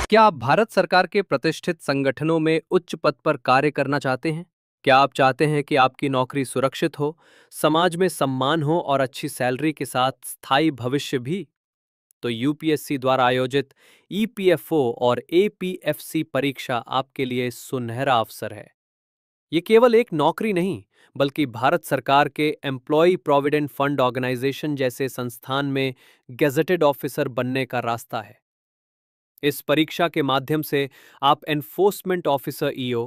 क्या आप भारत सरकार के प्रतिष्ठित संगठनों में उच्च पद पर कार्य करना चाहते हैं? क्या आप चाहते हैं कि आपकी नौकरी सुरक्षित हो, समाज में सम्मान हो और अच्छी सैलरी के साथ स्थायी भविष्य भी? तो यूपीएससी द्वारा आयोजित ईपीएफओ और एपीएफसी परीक्षा आपके लिए सुनहरा अवसर है। ये केवल एक नौकरी नहीं, बल्कि भारत सरकार के एम्प्लॉय प्रोविडेंट फंड ऑर्गेनाइजेशन जैसे संस्थान में गेजेटेड ऑफिसर बनने का रास्ता है। इस परीक्षा के माध्यम से आप enforcement officer EO,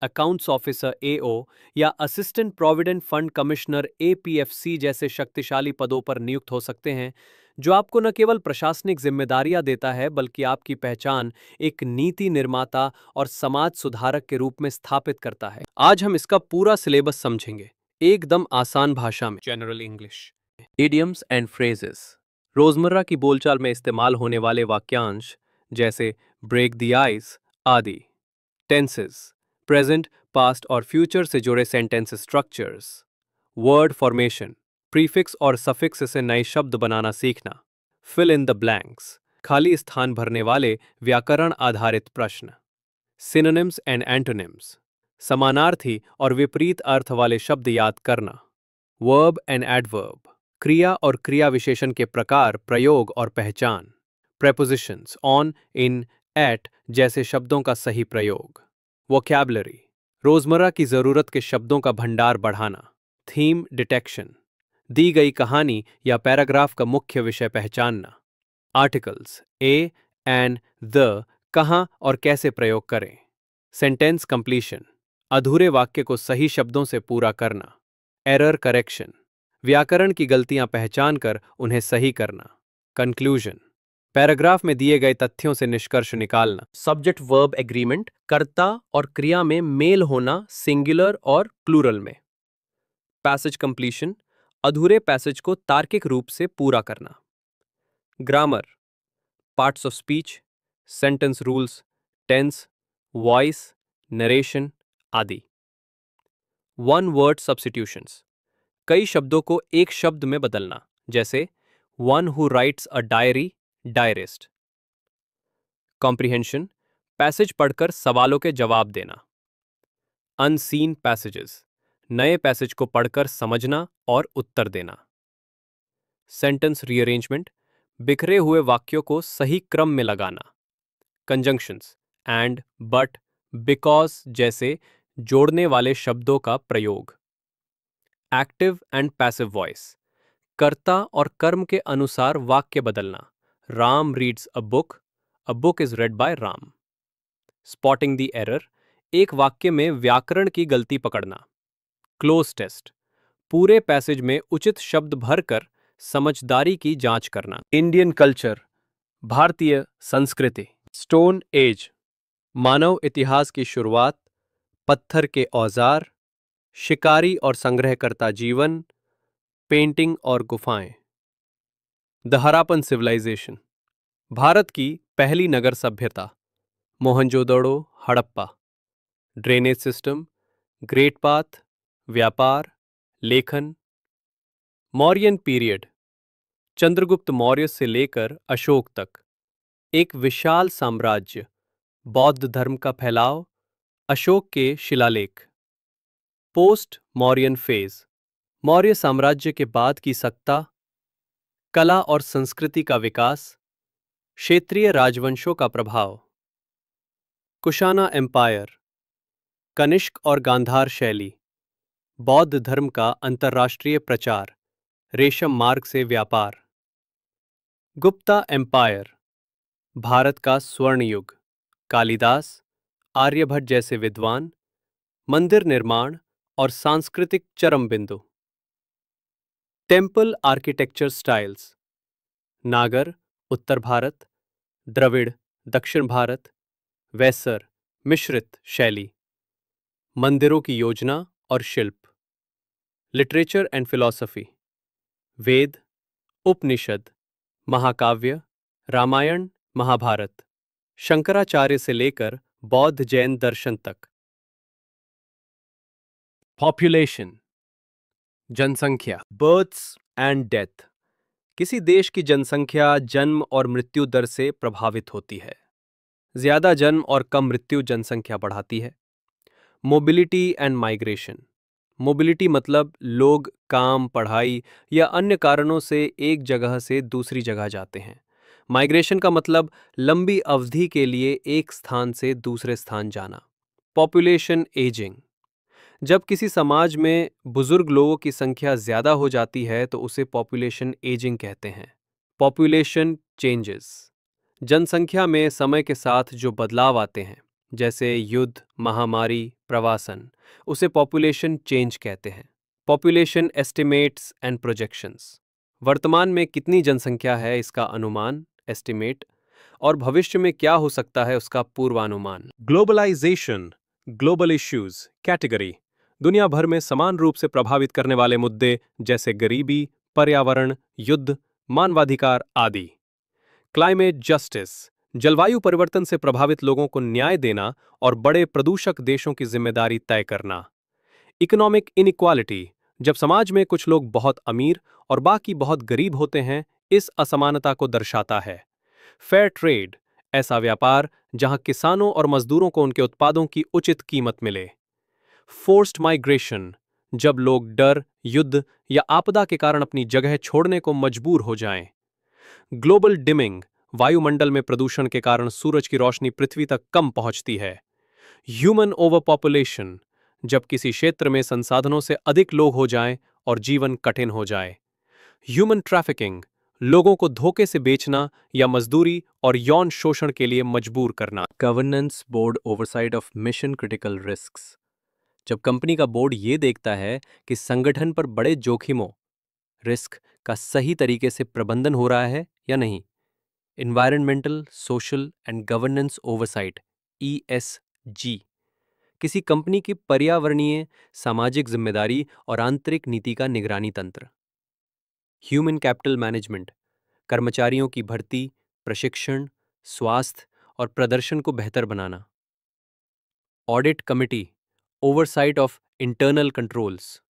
accounts officer AO या assistant provident fund commissioner APFC जैसे शक्तिशाली पदों पर नियुक्त हो सकते हैं, जो आपको न केवल प्रशासनिक जिम्मेदारियां देता है बल्कि आपकी पहचान एक नीति निर्माता और समाज सुधारक के रूप में स्थापित करता है। आज हम इसका पूरा सिलेबस समझेंगे, एकदम आसान भाषा में। General English, idioms and phrases, रोजमर्रा की बोलचाल में इस्तेमाल होने वाले वाक्यांश जैसे ब्रेक द आइस आदि। टेंसेस, प्रेजेंट, पास्ट और फ्यूचर से जुड़े sentence structures. Word formation, prefix और सफिक्स से नए शब्द बनाना सीखना। फिल इन द ब्लैंक्स, खाली स्थान भरने वाले व्याकरण आधारित प्रश्न। सिनोनिम्स एंड एंटोनिम्स, समानार्थी और विपरीत अर्थ वाले शब्द याद करना। वर्ब एंड एडवर्ब, क्रिया और क्रिया विशेषण के प्रकार, प्रयोग और पहचान। प्रेपोजिशंस, ऑन, इन, एट जैसे शब्दों का सही प्रयोग। वोकैबुलरी, रोजमर्रा की जरूरत के शब्दों का भंडार बढ़ाना। थीम डिटेक्शन, दी गई कहानी या पैराग्राफ का मुख्य विषय पहचानना। आर्टिकल्स, ए, एंड, द कहाँ और कैसे प्रयोग करें। सेंटेंस कंप्लीशन, अधूरे वाक्य को सही शब्दों से पूरा करना। एरर करेक्शन, व्याकरण की गलतियां पहचान कर उन्हें सही करना। कंक्लूजन, पैराग्राफ में दिए गए तथ्यों से निष्कर्ष निकालना। सब्जेक्ट वर्ब एग्रीमेंट, कर्ता और क्रिया में मेल होना सिंगुलर और प्लूरल में। पैसेज कंप्लीशन, अधूरे पैसेज को तार्किक रूप से पूरा करना। Grammar, parts of speech, sentence rules, tense, voice, narration आदि। वन वर्ड सब्स्टिट्यूशंस, कई शब्दों को एक शब्द में बदलना, जैसे one who writes a diary, diarist. Comprehension, passage पढ़कर सवालों के जवाब देना। अनसीन पैसेजेस, नए पैसेज को पढ़कर समझना और उत्तर देना। सेंटेंस रीअरेंजमेंट, बिखरे हुए वाक्यों को सही क्रम में लगाना। कंजंक्शंस, एंड, बट, बिकॉज जैसे जोड़ने वाले शब्दों का प्रयोग। एक्टिव एंड पैसिव वॉइस, कर्ता और कर्म के अनुसार वाक्य बदलना। Ram reads a book is read by Ram. Spotting the error, एक वाक्य में व्याकरण की गलती पकड़ना। क्लोज टेस्ट, पूरे पैसेज में उचित शब्द भरकर समझदारी की जांच करना। इंडियन कल्चर, भारतीय संस्कृति। स्टोन एज, मानव इतिहास की शुरुआत, पत्थर के औजार, शिकारी और संग्रहकर्ता जीवन, पेंटिंग और गुफाएं। द हरापन सिविलाइजेशन, भारत की पहली नगर सभ्यता, Mohenjodaro, Harappa. Drainage system, great path, व्यापार, लेखन। मौर्यन पीरियड, चंद्रगुप्त मौर्य से लेकर अशोक तक, एक विशाल साम्राज्य, बौद्ध धर्म का फैलाव, अशोक के शिलालेख। पोस्ट मौर्यन फेज, मौर्य साम्राज्य के बाद की सत्ता, कला और संस्कृति का विकास, क्षेत्रीय राजवंशों का प्रभाव। कुशाना एम्पायर, कनिष्क और गांधार शैली, बौद्ध धर्म का अंतर्राष्ट्रीय प्रचार, रेशम मार्ग से व्यापार। गुप्ता एम्पायर, भारत का स्वर्ण युग, कालिदास, आर्यभट्ट जैसे विद्वान, मंदिर निर्माण और सांस्कृतिक चरम बिंदु। टेम्पल आर्किटेक्चर स्टाइल्स, नागर उत्तर भारत, द्रविड़ दक्षिण भारत, वैसर मिश्रित शैली। मंदिरों की योजना और शिल्प। लिटरेचर एंड फिलॉसफी, वेद, उपनिषद, महाकाव्य, रामायण, महाभारत, शंकराचार्य से लेकर बौद्ध जैन दर्शन तक। पॉपुलेशन, जनसंख्या, बर्थ्स एंड डेथ, किसी देश की जनसंख्या जन्म और मृत्यु दर से प्रभावित होती है। ज्यादा जन्म और कम मृत्यु जनसंख्या बढ़ाती है। Mobility and migration. मोबिलिटी मतलब लोग काम, पढ़ाई या अन्य कारणों से एक जगह से दूसरी जगह जाते हैं। माइग्रेशन का मतलब लंबी अवधि के लिए एक स्थान से दूसरे स्थान जाना। Population ageing. जब किसी समाज में बुजुर्ग लोगों की संख्या ज्यादा हो जाती है तो उसे पॉपुलेशन एजिंग कहते हैं। Population changes. जनसंख्या में समय के साथ जो बदलाव आते हैं, जैसे युद्ध, महामारी, प्रवासन, उसे पॉपुलेशन चेंज कहते हैं। Population estimates and projections. वर्तमान में कितनी जनसंख्या है इसका अनुमान, एस्टिमेट, और भविष्य में क्या हो सकता है उसका पूर्वानुमान। Globalisation, global issues category. दुनिया भर में समान रूप से प्रभावित करने वाले मुद्दे जैसे गरीबी, पर्यावरण, युद्ध, मानवाधिकार आदि। Climate justice. जलवायु परिवर्तन से प्रभावित लोगों को न्याय देना और बड़े प्रदूषक देशों की जिम्मेदारी तय करना। Economic inequality. जब समाज में कुछ लोग बहुत अमीर और बाकी बहुत गरीब होते हैं, इस असमानता को दर्शाता है। Fair trade. ऐसा व्यापार जहां किसानों और मजदूरों को उनके उत्पादों की उचित कीमत मिले। Forced migration. जब लोग डर, युद्ध या आपदा के कारण अपनी जगह छोड़ने को मजबूर हो जाएं। Global dimming. वायुमंडल में प्रदूषण के कारण सूरज की रोशनी पृथ्वी तक कम पहुंचती है। Human over population. जब किसी क्षेत्र में संसाधनों से अधिक लोग हो जाएं और जीवन कठिन हो जाए। Human trafficking. लोगों को धोखे से बेचना या मजदूरी और यौन शोषण के लिए मजबूर करना। Governance board oversight of mission critical risks. जब कंपनी का बोर्ड ये देखता है कि संगठन पर बड़े जोखिमों, रिस्क का सही तरीके से प्रबंधन हो रहा है या नहीं। Environmental, social and governance oversight, ESG, किसी कंपनी की पर्यावरणीय, सामाजिक जिम्मेदारी और आंतरिक नीति का निगरानी तंत्र। ह्यूमन कैपिटल मैनेजमेंट, कर्मचारियों की भर्ती, प्रशिक्षण, स्वास्थ्य और प्रदर्शन को बेहतर बनाना। Audit committee, oversight of internal controls,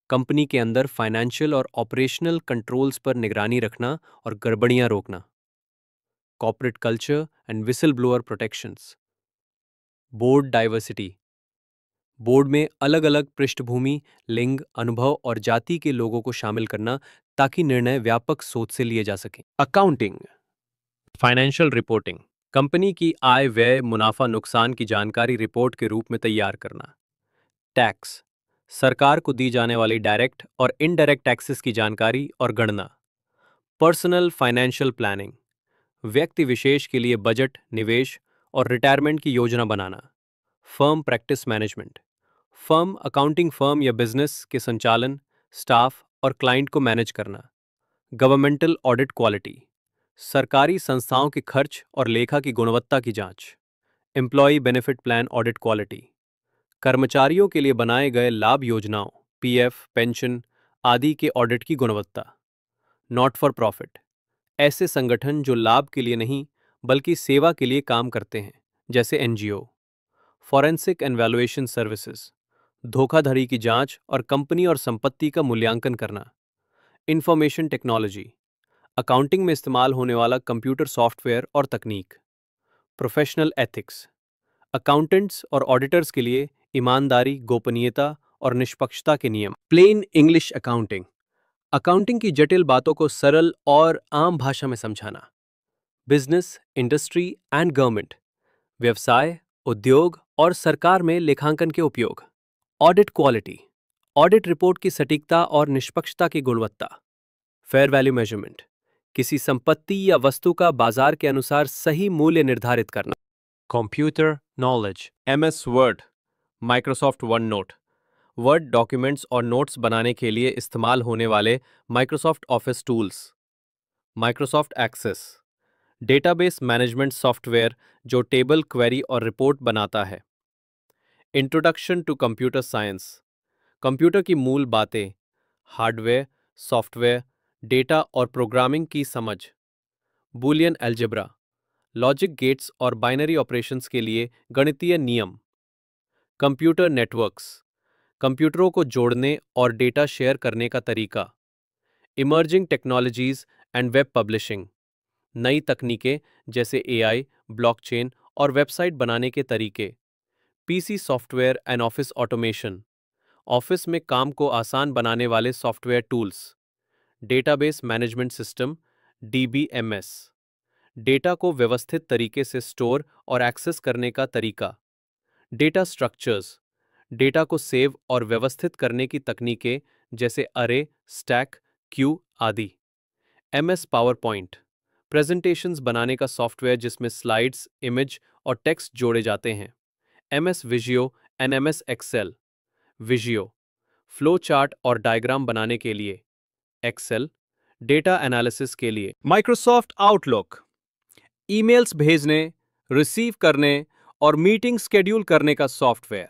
company के अंदर फाइनेंशियल और ऑपरेशनल कंट्रोल्स पर निगरानी रखना और गड़बड़ियां रोकना। Corporate culture and whistle blower protections. Board diversity, board में अलग अलग पृष्ठभूमि, लिंग, अनुभव और जाति के लोगों को शामिल करना ताकि निर्णय व्यापक सोच से लिए जा सकें। अकाउंटिंग, फाइनेंशियल रिपोर्टिंग, कंपनी की आय, व्यय, मुनाफा, नुकसान की जानकारी रिपोर्ट के रूप में तैयार करना। टैक्स, सरकार को दी जाने वाली डायरेक्ट और इनडायरेक्ट टैक्सेस की जानकारी और गणना। पर्सनल फाइनेंशियल प्लानिंग, व्यक्ति विशेष के लिए बजट, निवेश और रिटायरमेंट की योजना बनाना। Firm practice management, firm, accounting firm या बिजनेस के संचालन, स्टाफ और क्लाइंट को मैनेज करना। गवर्नमेंटल ऑडिट क्वालिटी, सरकारी संस्थाओं के खर्च और लेखा की गुणवत्ता की जांच। Employee benefit plan audit quality, कर्मचारियों के लिए बनाए गए लाभ योजनाओं, PF, पेंशन आदि के ऑडिट की गुणवत्ता। नॉट फॉर प्रॉफिट, ऐसे संगठन जो लाभ के लिए नहीं बल्कि सेवा के लिए काम करते हैं, जैसे NGO। Forensic and valuation services, धोखाधड़ी की जांच और कंपनी और संपत्ति का मूल्यांकन करना। इंफॉर्मेशन टेक्नोलॉजी, अकाउंटिंग में इस्तेमाल होने वाला कंप्यूटर सॉफ्टवेयर और तकनीक। प्रोफेशनल एथिक्स, अकाउंटेंट्स और ऑडिटर्स के लिए ईमानदारी, गोपनीयता और निष्पक्षता के नियम। प्लेन इंग्लिश अकाउंटिंग, अकाउंटिंग की जटिल बातों को सरल और आम भाषा में समझाना। बिजनेस, इंडस्ट्री एंड गवर्नमेंट, व्यवसाय, उद्योग और सरकार में लेखांकन के उपयोग। ऑडिट क्वालिटी, ऑडिट रिपोर्ट की सटीकता और निष्पक्षता की गुणवत्ता। फेयर वैल्यू मेजरमेंट, किसी संपत्ति या वस्तु का बाजार के अनुसार सही मूल्य निर्धारित करना। Computer knowledge, MS Word, Microsoft OneNote, Word documents और नोट्स बनाने के लिए इस्तेमाल होने वाले Microsoft Office tools. Microsoft Access, database management software जो टेबल, क्वेरी और रिपोर्ट बनाता है। Introduction to computer science, computer की मूल बातें, हार्डवेयर, सॉफ्टवेयर, डेटा और प्रोग्रामिंग की समझ। बूलियन अलजेब्रा, लॉजिक गेट्स और बाइनरी ऑपरेशंस के लिए गणितीय नियम। कंप्यूटर नेटवर्क्स, कंप्यूटरों को जोड़ने और डेटा शेयर करने का तरीका। Emerging technologies and web publishing, नई तकनीकें जैसे AI, ब्लॉकचेन और वेबसाइट बनाने के तरीके। PC software and office automation, office में काम को आसान बनाने वाले software tools. Database management system DBMS, data को व्यवस्थित तरीके से स्टोर और एक्सेस करने का तरीका। डेटा स्ट्रक्चर्स, डेटा को सेव और व्यवस्थित करने की तकनीकें जैसे अरे, स्टैक, क्यू आदि। एमएस पावर पॉइंट, प्रेजेंटेशंस बनाने का सॉफ्टवेयर जिसमें स्लाइड्स, इमेज और टेक्स्ट जोड़े जाते हैं। MS Visio and MS Excel, Visio flow chart और डायग्राम बनाने के लिए, एक्सेल डेटा एनालिसिस के लिए। माइक्रोसॉफ्ट आउटलुक, ईमेल्स भेजने, रिसीव करने और मीटिंग शेड्यूल करने का सॉफ्टवेयर।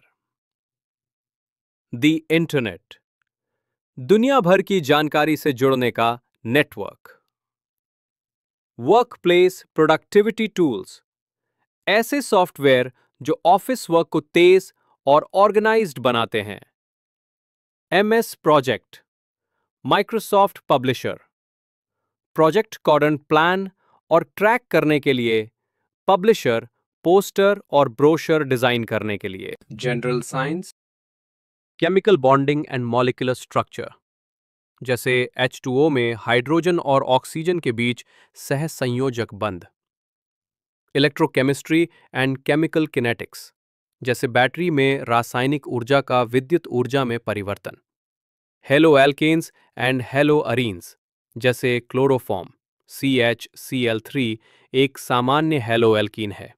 द इंटरनेट, दुनिया भर की जानकारी से जुड़ने का नेटवर्क। वर्कप्लेस प्रोडक्टिविटी टूल्स, ऐसे सॉफ्टवेयर जो ऑफिस वर्क को तेज और ऑर्गेनाइज्ड बनाते हैं। MS project, Microsoft Publisher, project कॉर्डन प्लान और ट्रैक करने के लिए। पब्लिशर, पोस्टर और ब्रोशर डिजाइन करने के लिए। General science, chemical bonding and molecular structure, जैसे H2O में हाइड्रोजन और ऑक्सीजन के बीच सहसंयोजक बंध। इलेक्ट्रोकेमिस्ट्री एंड केमिकल किनेटिक्स, जैसे बैटरी में रासायनिक ऊर्जा का विद्युत ऊर्जा में परिवर्तन। Haloalkanes and haloarenes, जैसे क्लोरोफॉर्म CHCl3 एक सामान्य हेलो एल्कीन है।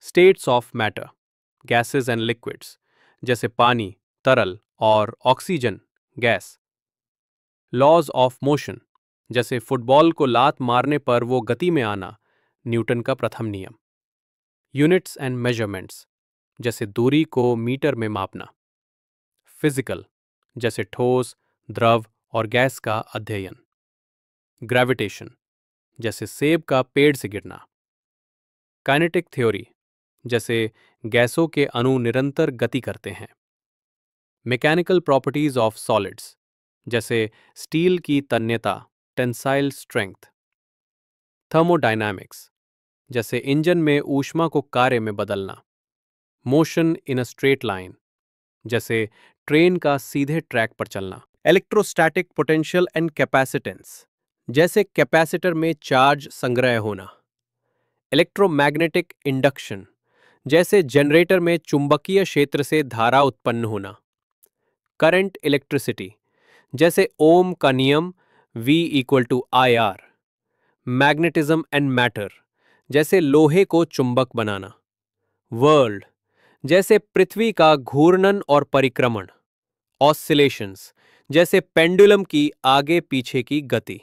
States of matter, gases and liquids, जैसे पानी, तरल और ऑक्सीजन, गैस। लॉज ऑफ मोशन, जैसे फुटबॉल को लात मारने पर वो गति में आना, न्यूटन का प्रथम नियम। यूनिट्स एंड मेजरमेंट्स, जैसे दूरी को मीटर में मापना। फिजिकल, जैसे ठोस, द्रव और गैस का अध्ययन। ग्रेविटेशन, जैसे सेब का पेड़ से गिरना। काइनेटिक थ्योरी, जैसे गैसों के अणु निरंतर गति करते हैं। मैकेनिकल प्रॉपर्टीज ऑफ सॉलिड्स, जैसे स्टील की तन्यता, टेंसाइल स्ट्रेंथ। थर्मोडायनामिक्स, जैसे इंजन में ऊष्मा को कार्य में बदलना। Motion in a straight line, जैसे ट्रेन का सीधे ट्रैक पर चलना। इलेक्ट्रोस्टैटिक पोटेंशियल एंड कैपेसिटेंस, जैसे कैपेसिटर में चार्ज संग्रह होना। इलेक्ट्रोमैग्नेटिक इंडक्शन, जैसे जनरेटर में चुंबकीय क्षेत्र से धारा उत्पन्न होना। करंट इलेक्ट्रिसिटी, जैसे ओम का नियम V=IR। मैग्नेटिज्म एंड मैटर, जैसे लोहे को चुंबक बनाना। वर्ल्ड, जैसे पृथ्वी का घूर्णन और परिक्रमण। ऑसिलेशंस, जैसे पेंडुलम की आगे पीछे की गति।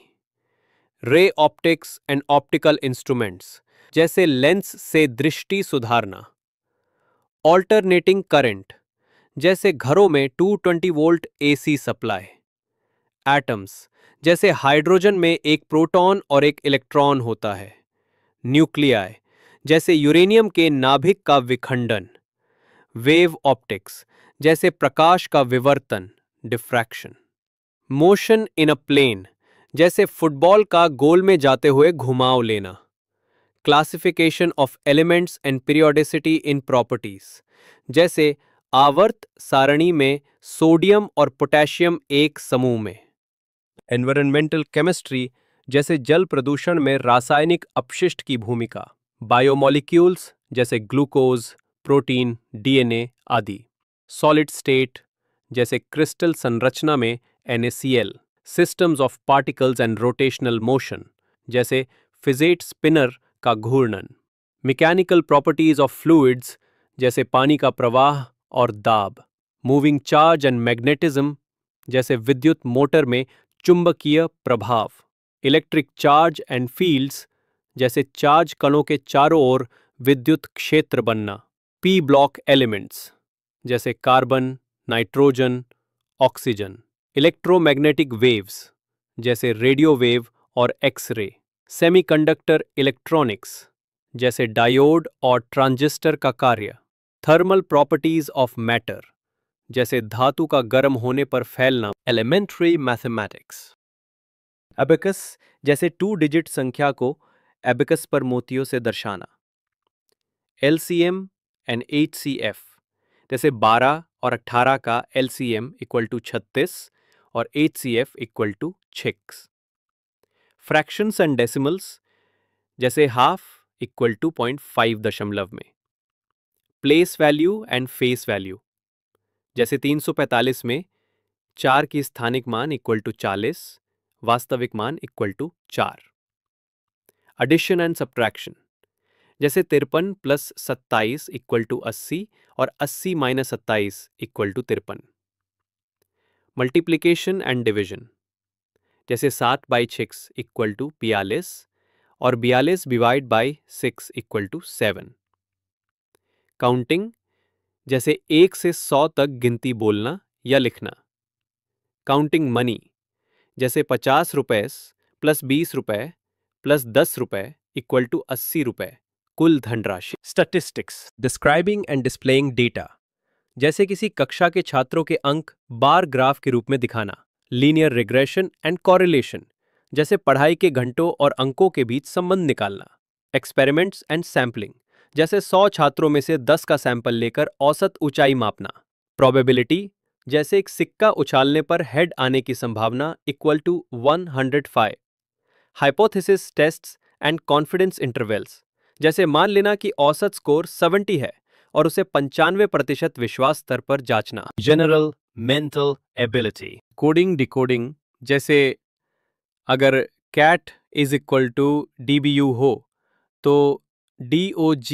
Ray optics and optical instruments, जैसे लेंस से दृष्टि सुधारना। ऑल्टरनेटिंग करंट, जैसे घरों में 220 वोल्ट AC सप्लाई। एटम्स, जैसे हाइड्रोजन में एक प्रोटॉन और एक इलेक्ट्रॉन होता है। न्यूक्लियाई, जैसे यूरेनियम के नाभिक का विखंडन। वेव ऑप्टिक्स, जैसे प्रकाश का विवर्तन, diffraction. Motion in a plane, जैसे फुटबॉल का गोल में जाते हुए घुमाव लेना। Classification of elements and periodicity in properties, जैसे आवर्त सारणी में सोडियम और पोटेशियम एक समूह में। एनवायरमेंटल केमिस्ट्री, जैसे जल प्रदूषण में रासायनिक अपशिष्ट की भूमिका। बायोमॉलिक्यूल्स, जैसे ग्लूकोज, प्रोटीन, DNA आदि। सॉलिड स्टेट, जैसे क्रिस्टल संरचना में NaCl। Systems of particles and rotational motion, जैसे फिजेट स्पिनर का घूर्णन। मैकेनिकल प्रॉपर्टीज ऑफ फ्लूइड्स, जैसे पानी का प्रवाह और दाब। मूविंग चार्ज एंड मैग्नेटिज्म, जैसे विद्युत मोटर में चुंबकीय प्रभाव। इलेक्ट्रिक चार्ज एंड फील्ड्स, जैसे चार्ज कणों के चारों ओर विद्युत क्षेत्र बनना। पी ब्लॉक एलिमेंट्स, जैसे carbon, nitrogen, oxygen. Electromagnetic waves, जैसे रेडियो वेव और एक्स-रे। सेमीकंडक्टर इलेक्ट्रॉनिक्स, जैसे डायोड और ट्रांजिस्टर का कार्य। थर्मल प्रॉपर्टीज ऑफ मैटर, जैसे धातु का गर्म होने पर फैलना। एलिमेंट्री मैथमेटिक्स, एबेकस, जैसे 2 डिजिट संख्या को एबेकस पर मोतियों से दर्शाना। LCM एंड HCF, जैसे 12 और 18 का LCM इक्वल टू 36 और HCF equal to 6। Fractions and decimals, जैसे हाफ इक्वल टू 0.5 दशमलव में। Place value and face value, जैसे 345 में 4 की स्थानिक मान इक्वल टू 40, वास्तविक मान equal to 4। Addition and subtraction, जैसे 53 प्लस 27 इक्वल टू 80 और 80 minus 27 equal to 53। Multiplication and division, जैसे 7 बाई 6 इक्वल टू 42 और 42 divide by 6 equal to 7। Counting, जैसे 1 से 100 तक गिनती बोलना या लिखना। काउंटिंग मनी, जैसे 50 रुपए प्लस 20 रुपए प्लस 10 रुपए इक्वल टू 80 रुपए, कुल धनराशि। Statistics, describing and displaying data, जैसे किसी कक्षा के छात्रों के अंक बार ग्राफ के रूप में दिखाना। लीनियर रिग्रेशन एंड कॉरिलेशन, जैसे पढ़ाई के घंटों और अंकों के बीच संबंध निकालना। एक्सपेरिमेंट्स एंड सैंपलिंग, जैसे 100 छात्रों में से 10 का सैंपल लेकर औसत ऊंचाई मापना। प्रोबेबिलिटी, जैसे एक सिक्का उछालने पर हेड आने की संभावना equal to 105। Hypothesis tests and confidence intervals, जैसे मान लेना कि औसत स्कोर 70 है और उसे 95% विश्वास स्तर पर जांचना। General mental ability, coding decoding, जैसे अगर cat is equal to DBU हो तो DOG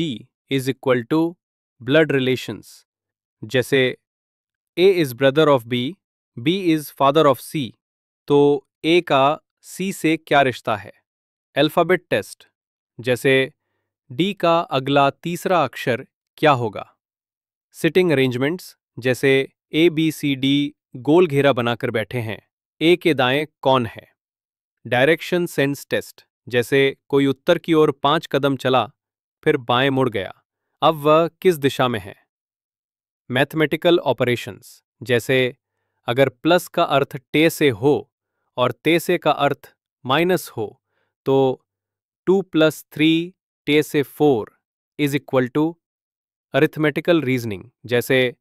is equal to blood relations, जैसे A is brother of B is father of C, तो A का C से क्या रिश्ता है। अल्फाबेट टेस्ट, जैसे D का अगला तीसरा अक्षर क्या होगा। सिटिंग अरेंजमेंट्स, जैसे ABCD गोल घेरा बनाकर बैठे हैं, A के दाएं कौन है। डायरेक्शन सेंस टेस्ट, जैसे कोई उत्तर की ओर 5 कदम चला फिर बाएं मुड़ गया, अब वह किस दिशा में है। मैथमेटिकल ऑपरेशंस, जैसे अगर प्लस का अर्थ टे से हो और ते से का अर्थ माइनस हो तो 2 + 3 टे से 4 is equal to. Arithmetical reasoning, जैसे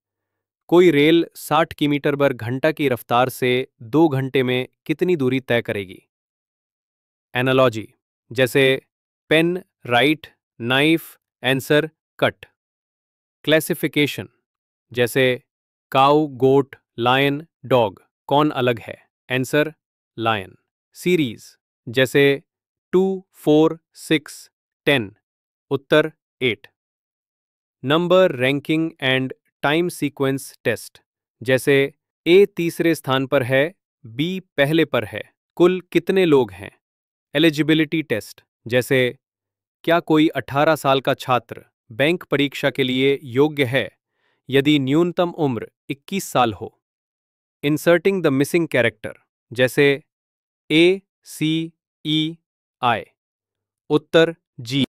कोई रेल 60 किमी/घंटा की रफ्तार से 2 घंटे में कितनी दूरी तय करेगी। एनालॉजी, जैसे pen write, knife answer cut. Classification, जैसे काऊ गोट लायन डॉग, कौन अलग है, आंसर लायन। सीरीज, जैसे 2 4 6 10, उत्तर 8। Number ranking and time sequence test, जैसे A तीसरे स्थान पर है, B पहले पर है, कुल कितने लोग हैं। एलिजिबिलिटी टेस्ट, जैसे क्या कोई 18 साल का छात्र बैंक परीक्षा के लिए योग्य है यदि न्यूनतम उम्र 21 साल हो। इंसर्टिंग द मिसिंग कैरेक्टर, जैसे ACEI, उत्तर G।